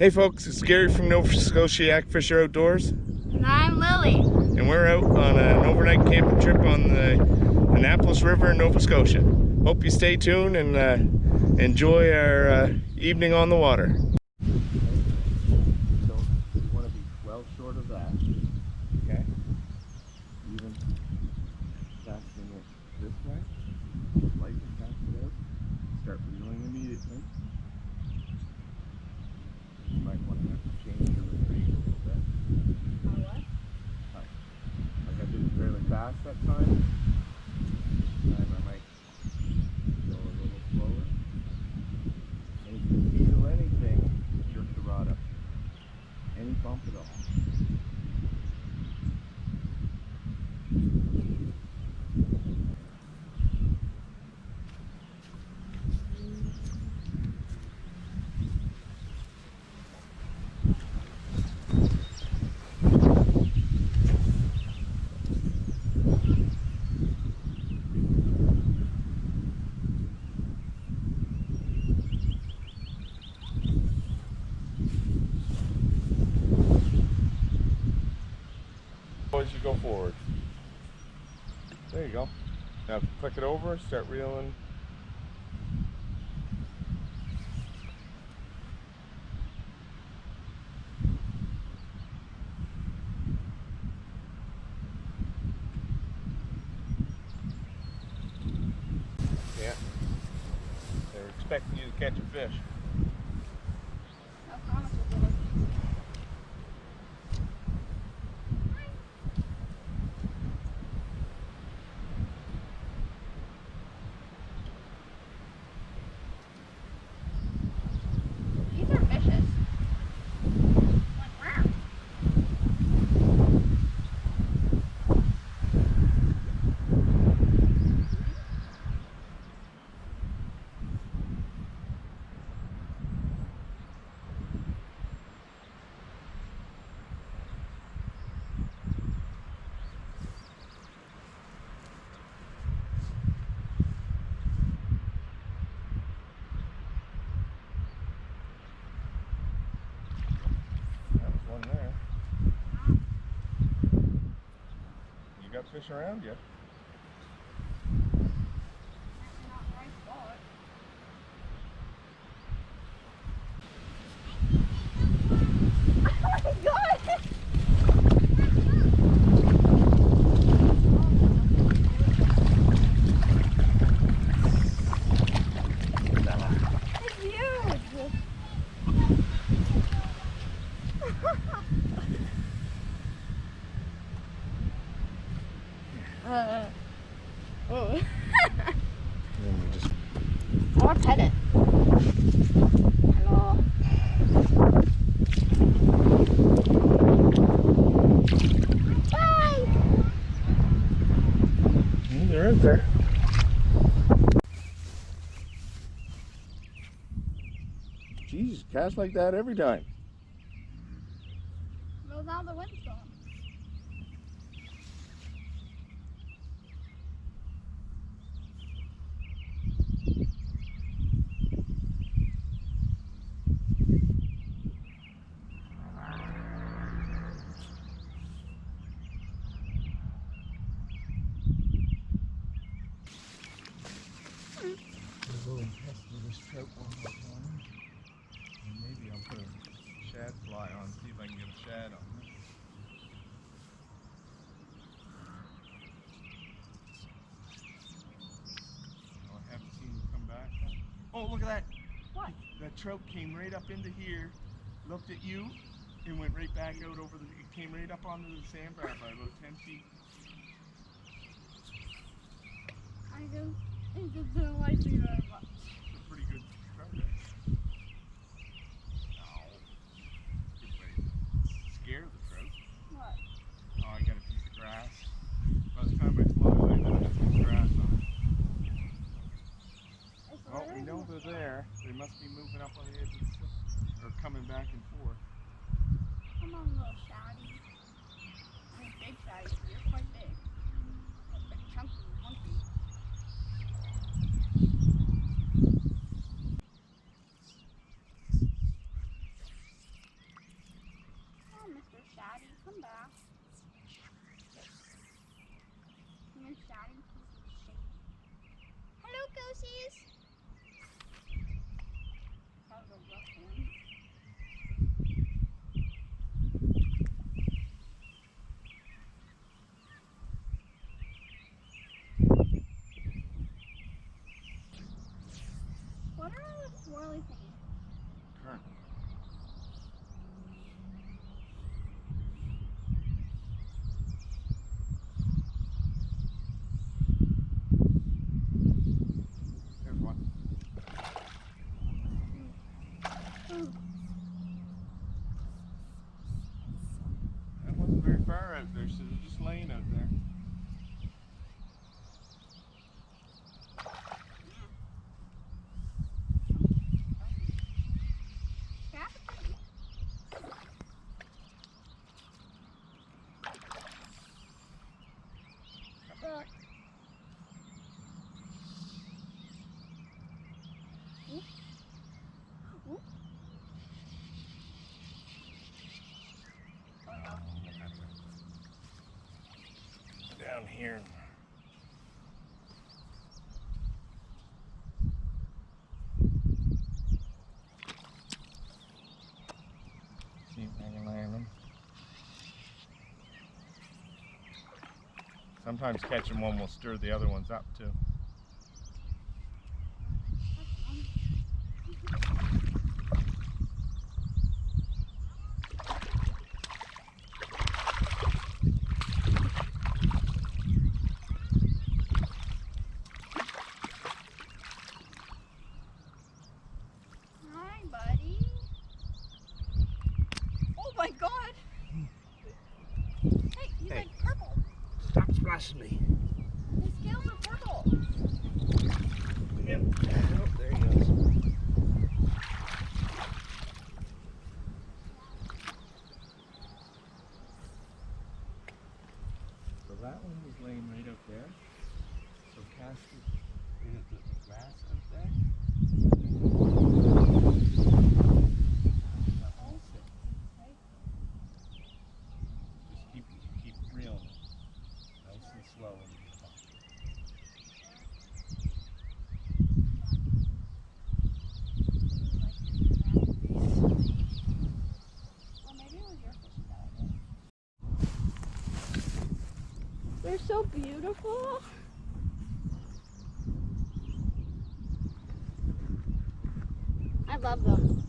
Hey folks, it's Gary from NSYakfisher Outdoors. And I'm Lily. And we're out on an overnight camping trip on the Annapolis River in Nova Scotia. Hope you stay tuned and enjoy our evening on the water. So you want to be well short of that. Okay. Even casting it this way. Lightly cast it out. Start reeling immediately. You might want to have to change your retrieve a little bit. What? Like I did it fairly fast that time. This time I might go a little slower. And if you feel anything, jerk the rod up. Any bump at all. As you go forward. There you go. Now click it over, start reeling. Yeah. They're expecting you to catch a fish. I promise we'll do it. These are vicious. Like, wow. One there. You got fish around you? Not my fault. Oh my god! It's huge! Oh. Then you just I want to pet it. Hello. Bye! they're out there. Jeez, cast like that every time. Well, now the wind's gone. We'll go and test this trout one more time. And maybe I'll put a shad fly on, see if I can get a shad on this. Oh, I haven't seen him come back. Oh, look at that! What? That trout came right up into here, looked at you, and went right back out over the. It came right up onto the sandbar by about 10 feet. I just don't like you very much. It's a pretty good trout, actually. Ow. Good way to scare the trout. What? Oh, I got a piece of grass. By the time I fly away, there'll be some grass on it. Oh, we know they're there. They must be moving up on the edge of the slip, or coming back and forth. Come on, little shaddy. I mean, big shaddy. You're quite big. A big chunky monkey. here. See if I can land them. Sometimes catching one will stir the other ones up too. Oh my god! Hey, he's like purple. Stop splashing me. His scales are purple. Yep. Oh, there he goes. So that one was laying right up there. So cast it into the grass up there. Keep reeling it, nice and slow. Well, maybe it was your fish that. They're so beautiful. I love them.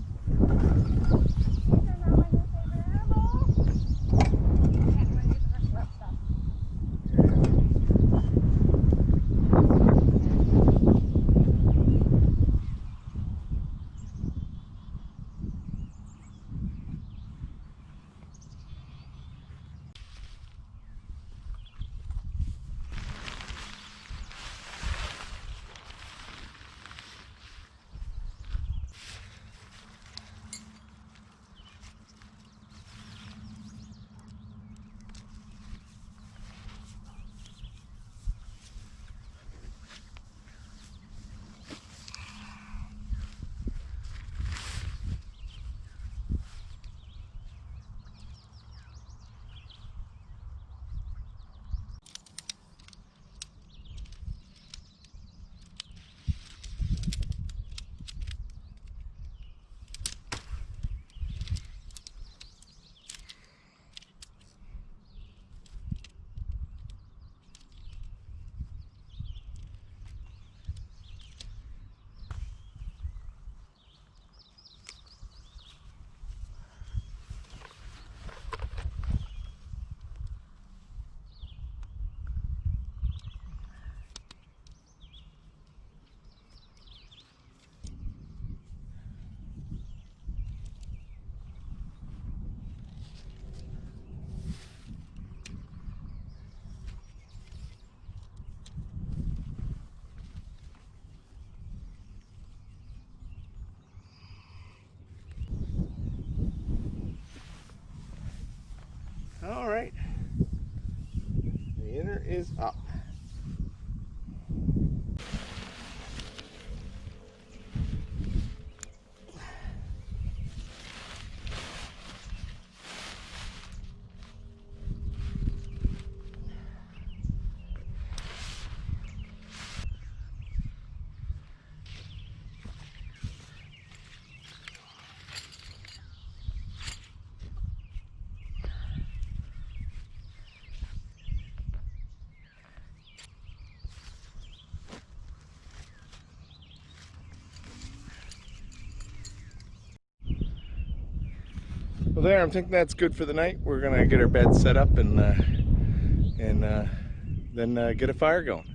All right, the inner is up. Well, there, I'm thinking that's good for the night. We're gonna get our bed set up and then get a fire going.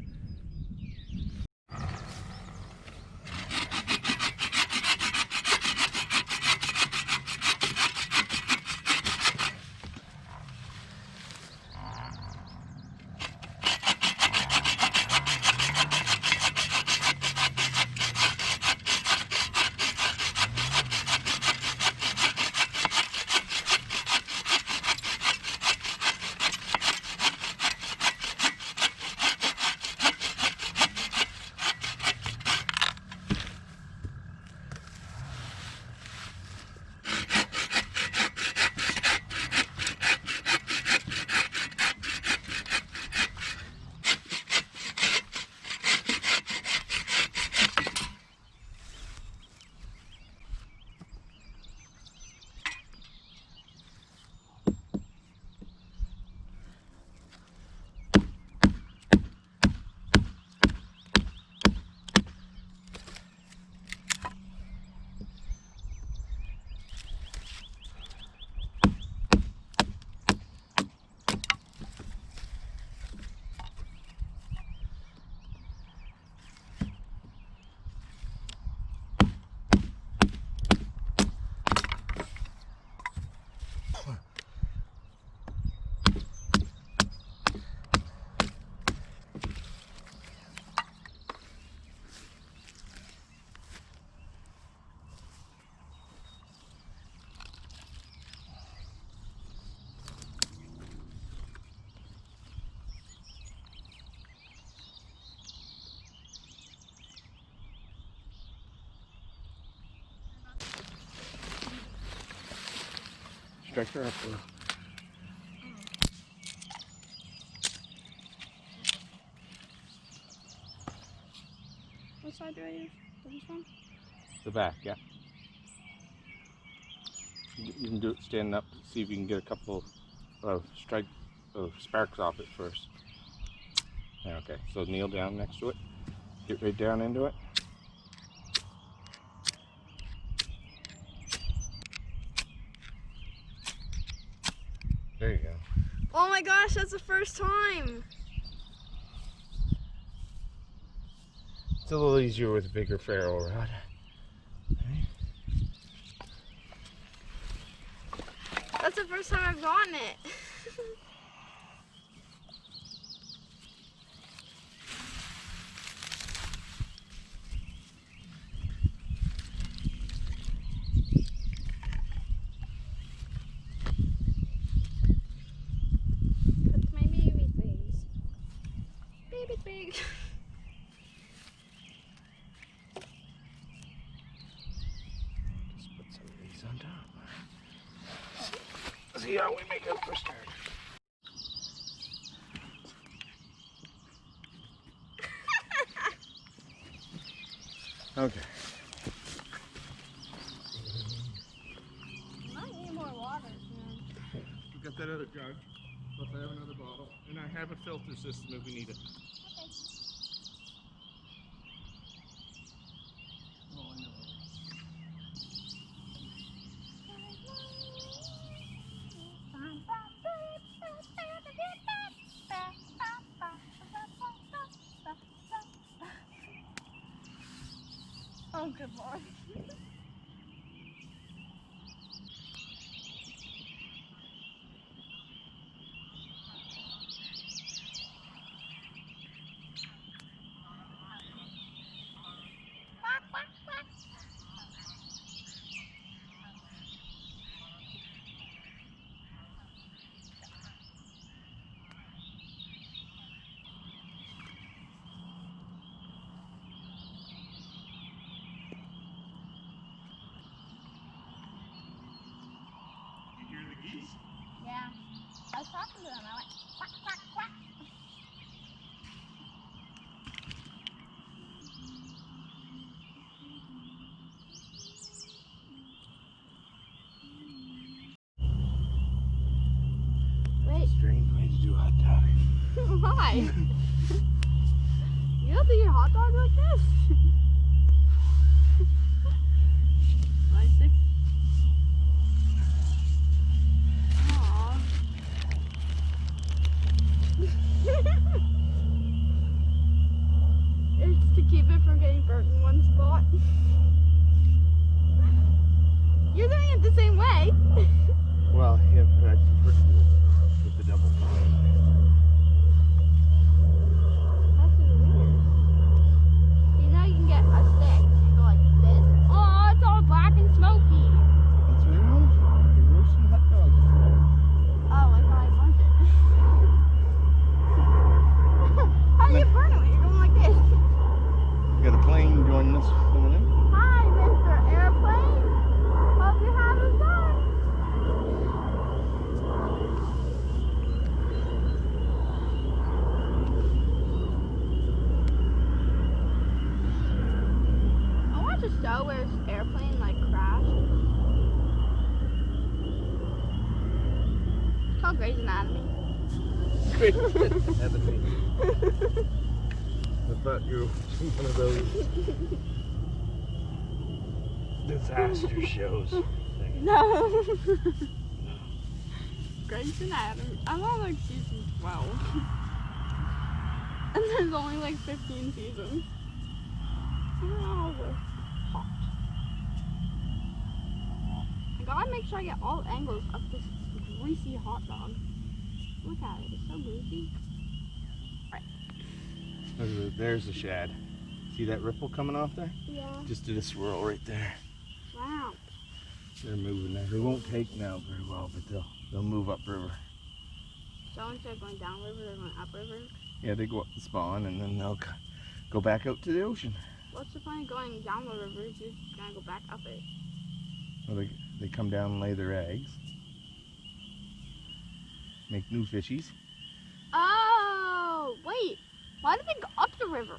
NSYakfisher up there. What side do I use? This one? The back, yeah. You can do it standing up to see if you can get a couple of sparks off it first. Yeah, okay, so kneel down next to it. Get right down into it. There you go. Oh my gosh, that's the first time. It's a little easier with a bigger ferrule rod. That's the first time I've gotten it. That's my baby face. Baby big. Just put some of these on top. See how we make it for start. Okay. Might need more water soon. We got that other jug. Plus I have another bottle. And I have a filter system if we need it. Okay. Oh, I know. Oh, good lord. You hear the geese? Yeah. I was talking to them. I went quack, quack, quack. Wait. Strange way to do hot dog. Why? You don't do your hot dog like this? I see. Aww. It's to keep it from getting burnt in one spot. You're doing it the same way. Well, yeah, but I prefer to do it with the double fire. That's really weird. You know you can get a stick and go like this. Oh, it's all black and smoky. That's what you're roasting hot dogs. Oh, I thought I burnt it. How do you burn it when you're going like this? We got a plane joining us coming in. Hi, Mr. Airplane. Hope you're having fun. I watched a show where this airplane like crashed. It's called Grey's Anatomy. Great. Anatomy. I thought you were one of those disaster shows. No. Grey's Anatomy. I'm on like season 12. And there's only like 15 seasons. Oh, we're hot. I gotta make sure I get all angles of this greasy hot dog. Look at it, it's so greasy. There's the shad. See that ripple coming off there? Yeah. Just did a swirl right there. Wow. They're moving there. They won't take now very well, but they'll move upriver. So instead of going downriver, they're going upriver? Yeah, they go up the spawn and then they'll go back out to the ocean. What's the point of going down the river if you're gonna go back up it? Well, they come down and lay their eggs. make new fishies. Oh, wait. Why do they go up the river?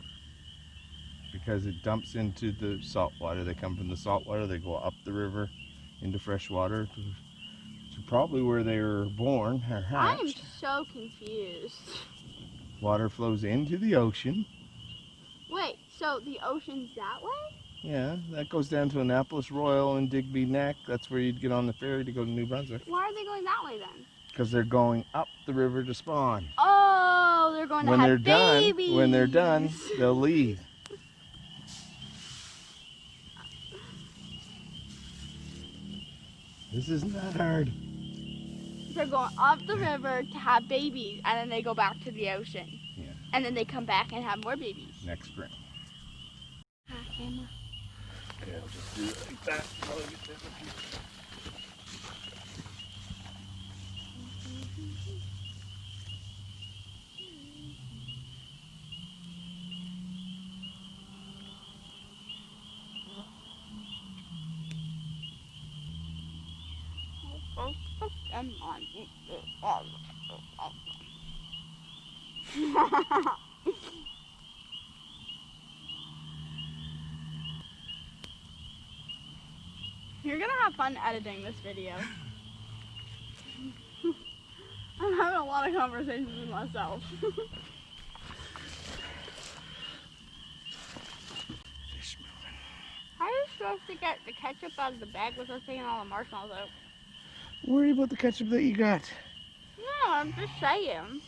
Because it dumps into the salt water. They come from the salt water, they go up the river into fresh water to probably where they were born or I am hatched. so confused. Water flows into the ocean. Wait, so the ocean's that way? Yeah, that goes down to Annapolis, Royal, and Digby Neck. That's where you'd get on the ferry to go to New Brunswick. Why are they going that way then? Because they're going up the river to spawn. Oh, they're going to have babies. When they're done, they'll leave. This isn't that hard. They're going up the river to have babies, and then they go back to the ocean. Yeah. And then they come back and have more babies. Next spring. Hi, Emma. Okay, I'll just do it like that. While I get this up here. You're gonna have fun editing this video. I'm having a lot of conversations with myself. Fish moving. How are you supposed to get the ketchup out of the bag without taking all the marshmallows out? Worry about the ketchup that you got. No, I'm just saying.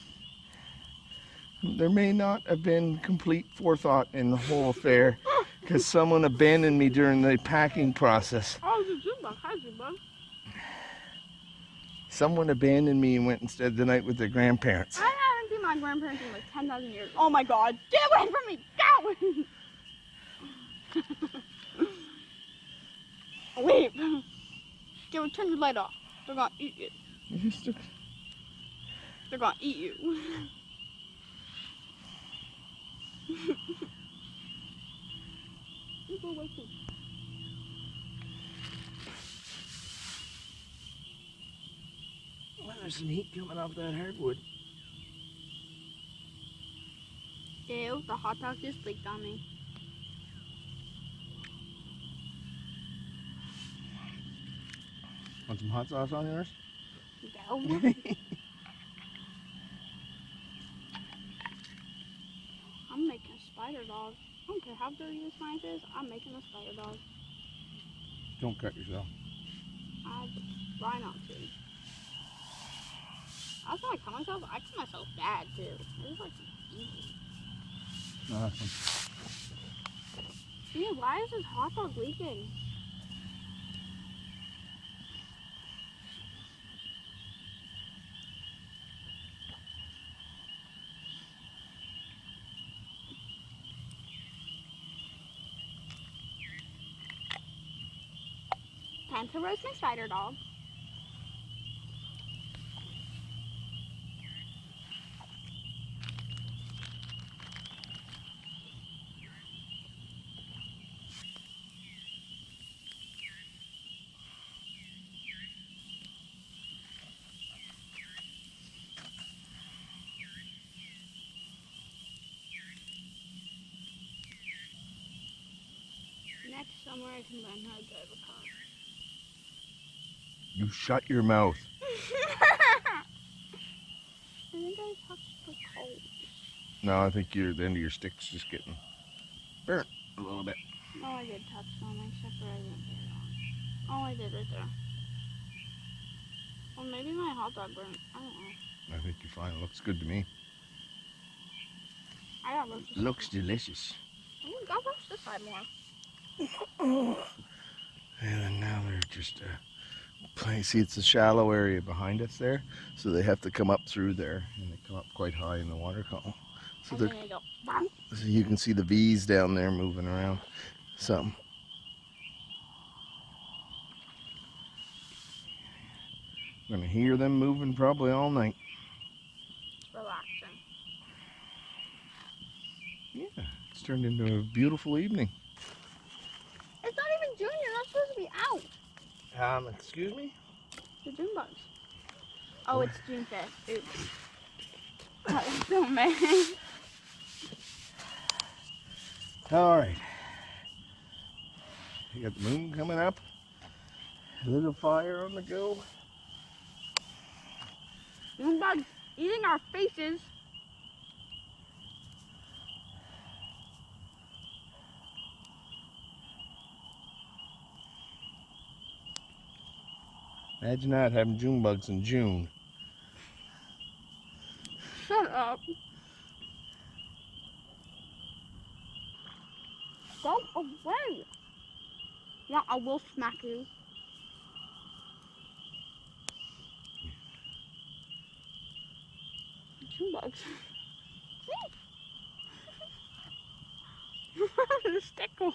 There may not have been complete forethought in the whole affair because someone abandoned me during the packing process. Someone abandoned me and went and stayed the night with their grandparents. I haven't seen my grandparents in like 10,000 years. Oh my god, get away from me! Go! Leave! Turn your light off. They're gonna eat you. They're gonna eat you. Go away from me. Well, there's some heat coming off that hardwood. Ew, the hot dog just leaked on me. Want some hot sauce on yours? No. I'm making a spider dog. I don't care how dirty this knife is, I'm making a spider dog. Don't cut yourself. I try not to. That's why I cut myself. I cut myself bad too. It was like easy. Awesome. Dude, why is this hot dog leaking? Time to roast my spider dog. Next summer I can learn how to drive a car. You shut your mouth. I think I touched the coal. No, I think the end of your stick's just getting burnt a little bit. Oh, I did touch some, except for I didn't get it on. Oh, I did right there. Well, maybe my hot dog burnt. I don't know. I think you're fine. It looks good to me. I got roast this Looks side. delicious. Oh, I got roast this side more. And now they're just playing. See, it's a shallow area behind us there, so they have to come up through there, and they come up quite high in the water column. So, And then I go, bam. so you can see the V's down there moving around. Some. Gonna hear them moving probably all night. It's relaxing. Yeah, it's turned into a beautiful evening. It's not even June. You're not supposed to be out. Excuse me? The June bugs. Oh, it's June 5th. Oops. That was so mad. All right. You got the moon coming up. A little fire on the go. June bugs eating our faces. Imagine not having June bugs in June. Shut up. Go away. Yeah, I will smack you. June bugs. The stick more.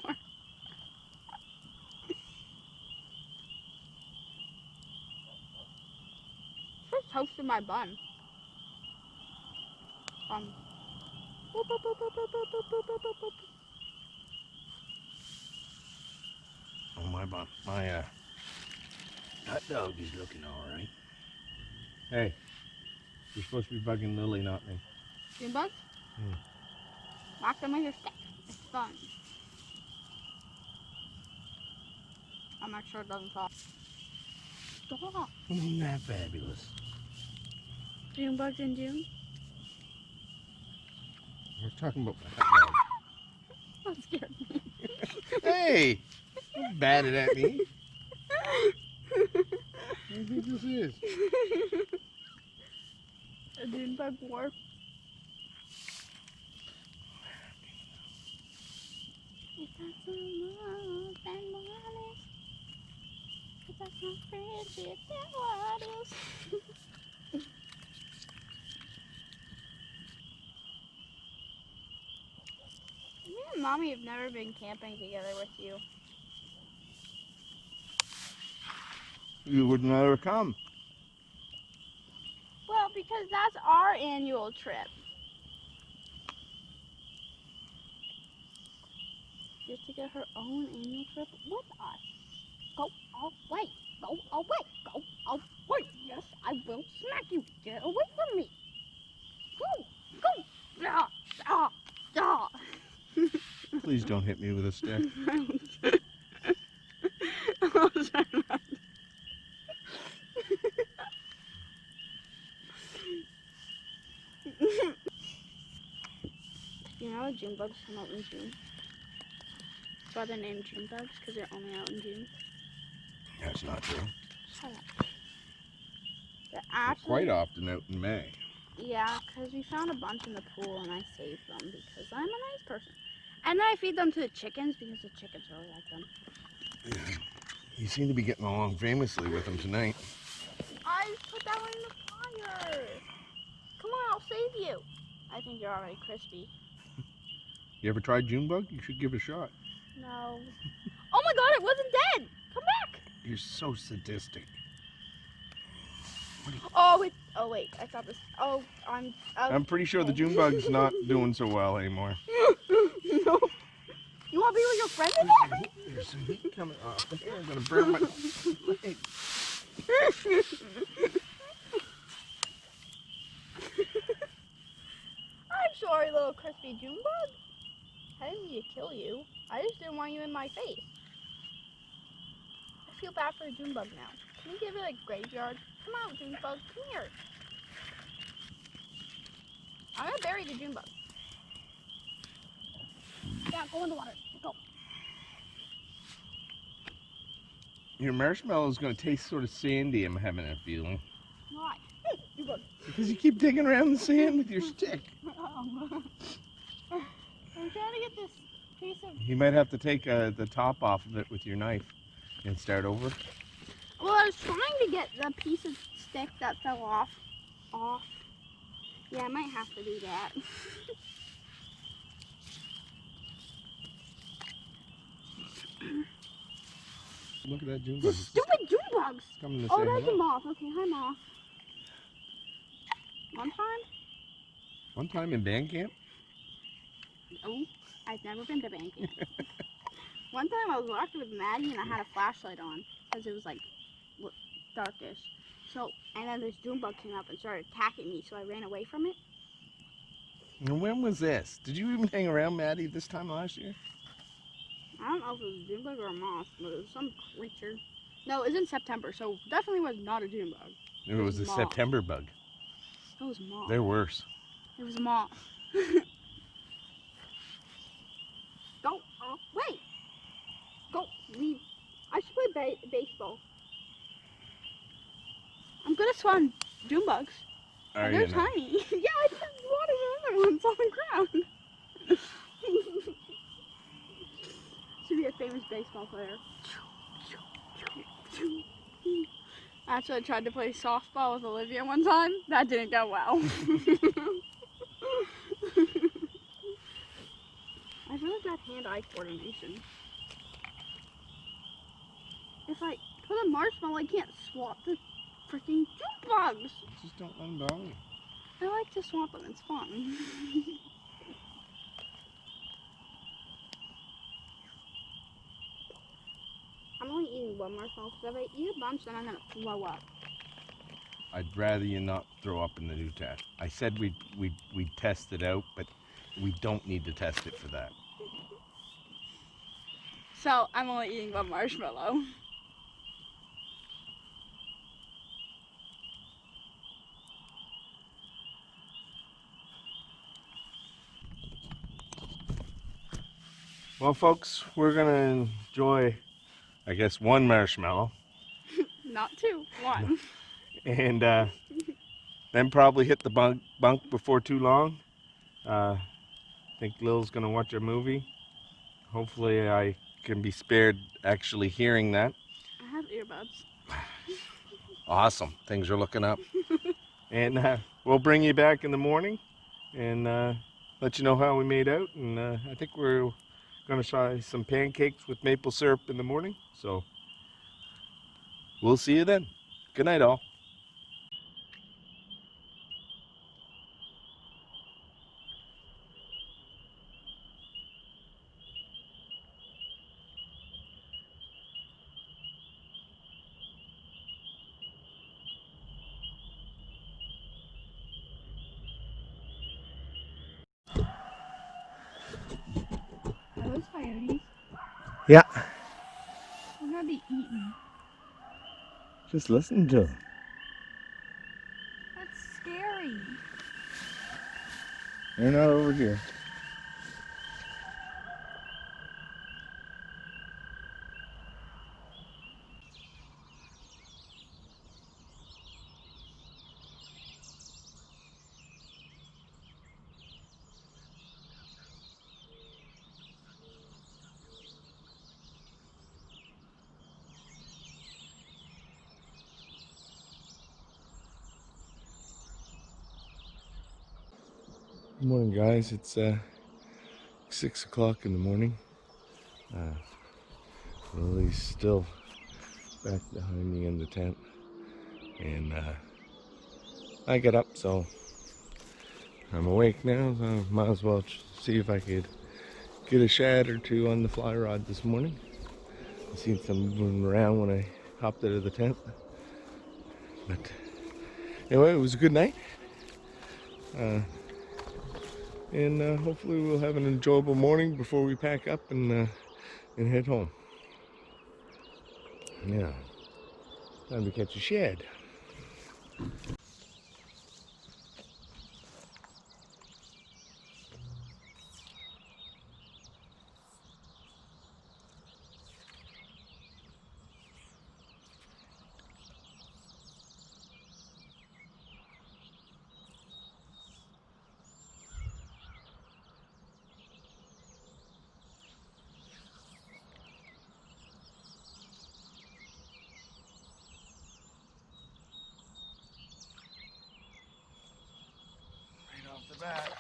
First toasted my bun. Oh, my hot dog is looking all right. Hey, you're supposed to be bugging Lily, not me. June bugs? Whack them with your stick. It's fun. I'll make sure it doesn't fall. Stop. Isn't that fabulous? June bugs in June? We're talking about my hot dog. That scared me. Hey! Don't bat it at me. What do you think this is? A June bug war. If that's a love, then what is? If that's not friendship, then what is? Me and Mommy have never been camping together with you. You would never come. Well, because that's our annual trip. She has to get her own annual trip with us. Go away. Go away. Go away. Yes, I will smack you. Get away from me. Go. Go. Ah, ah, ah. Please don't hit me with a stick. You know June bugs come out in June? That's why they're named June bugs, because they're only out in June. That's not true. Shut up. They're actually, Quite often out in May. yeah, because we found a bunch in the pool and I saved them because I'm a nice person. And then I feed them to the chickens because the chickens really like them. Yeah. You seem to be getting along famously with them tonight. I put that one in the fire. Come on, I'll save you. I think you're already crispy. You ever tried June bug? You should give it a shot. No. Oh my god, it wasn't dead. Come back. You're so sadistic. Oh, wait, I thought this. Oh, I'm pretty sure the June bug's not doing so well anymore. No. You want to be with your friend again? There's some heat coming off here. I'm going to burn my leg. I'm sorry, little crispy June bug. I didn't mean to kill you. I just didn't want you in my face. I feel bad for a June bug now. Can we give it a graveyard? Come out, June bug. Come here. I'm going to bury the June bug. Yeah, go in the water. Go. Your marshmallow is going to taste sort of sandy, I'm having a feeling. Why? June bug. Because you keep digging around the sand with your stick. I'm trying to get this piece of... You might have to take the top off of it with your knife and start over. Well, I was trying to get the piece of stick that fell off. Yeah, I might have to do that. Look at that June bug. Stupid June bugs! Coming to Oh, say that's a hello. moth. Okay, hi, moth. One time in band camp? Oh, I've never been to band camp. One time I was walking with Maddie and I had a flashlight on because it was like darkish. So So, and then this Doom bug came up and started attacking me, so I ran away from it. And when was this? Did you even hang around Maddie this time last year? I don't know if it was a Doom bug or a moth, but it was some creature. No, it was in September, so definitely was not a Doom bug. It was a moth. September bug. It was a moth. They're worse. It was a moth. Go away! Go, leave. I should play baseball. I'm good at swatting Doom bugs. Are They're you now? tiny. Yeah, I just swatted another one's on the ground. Should be a famous baseball player. Actually, I tried to play softball with Olivia one time. That didn't go well. I have really bad hand-eye coordination. If I put a marshmallow, I can't swat the freaking Doom bugs. Just don't let them bother you. I like to swat them. It's fun. I'm only eating one marshmallow because if I eat a bunch, then I'm gonna throw up. I'd rather you not throw up in the new test. I said we'd test it out, but we don't need to test it for that. So I'm only eating one marshmallow. Well, folks, we're gonna enjoy, I guess, one marshmallow. Not two, one. And then probably hit the bunk before too long. I think Lil's gonna watch a movie. Hopefully I can be spared actually hearing that. I have earbuds. Awesome, things are looking up. And we'll bring you back in the morning and let you know how we made out. And I think we're gonna try some pancakes with maple syrup in the morning. So we'll see you then. Good night, all. Are those coyotes? Yeah, We're gonna be eaten. just listen to them. That's scary. They're not over here. Good morning, guys. It's 6 o'clock in the morning. Lily's still back behind me in the tent, and I get up, so I'm awake now. So I might as well see if I could get a shad or two on the fly rod this morning. I seen some moving around when I hopped out of the tent, but anyway, it was a good night. And hopefully we'll have an enjoyable morning before we pack up and head home. Yeah, time to catch a shad. Right off the bat.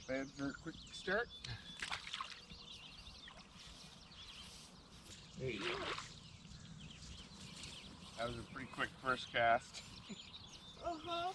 Not bad for a quick start. Hey, that was a pretty quick first cast. Uh-huh.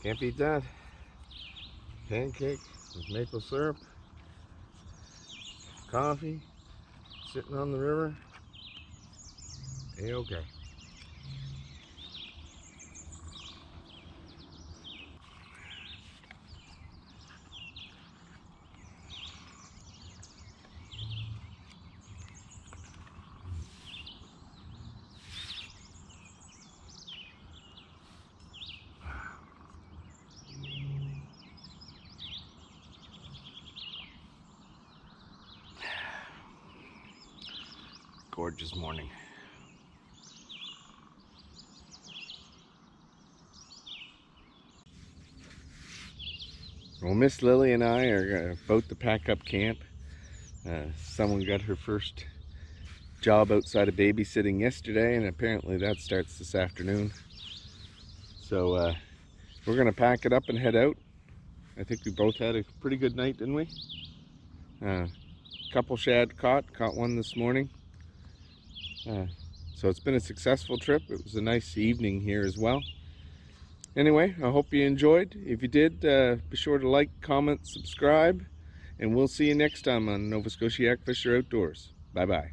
Can't beat that. Pancake with maple syrup, coffee, sitting on the river. A-okay. Gorgeous morning. Well, Miss Lily and I are about to pack up camp. Someone got her first job outside of babysitting yesterday, and apparently that starts this afternoon. So we're gonna pack it up and head out. I think we both had a pretty good night, didn't we? Couple shad caught one this morning. So it's been a successful trip. It was a nice evening here as well. Anyway, I hope you enjoyed. If you did, be sure to like, comment, subscribe, and we'll see you next time on NSYakfisher Outdoors. Bye-bye.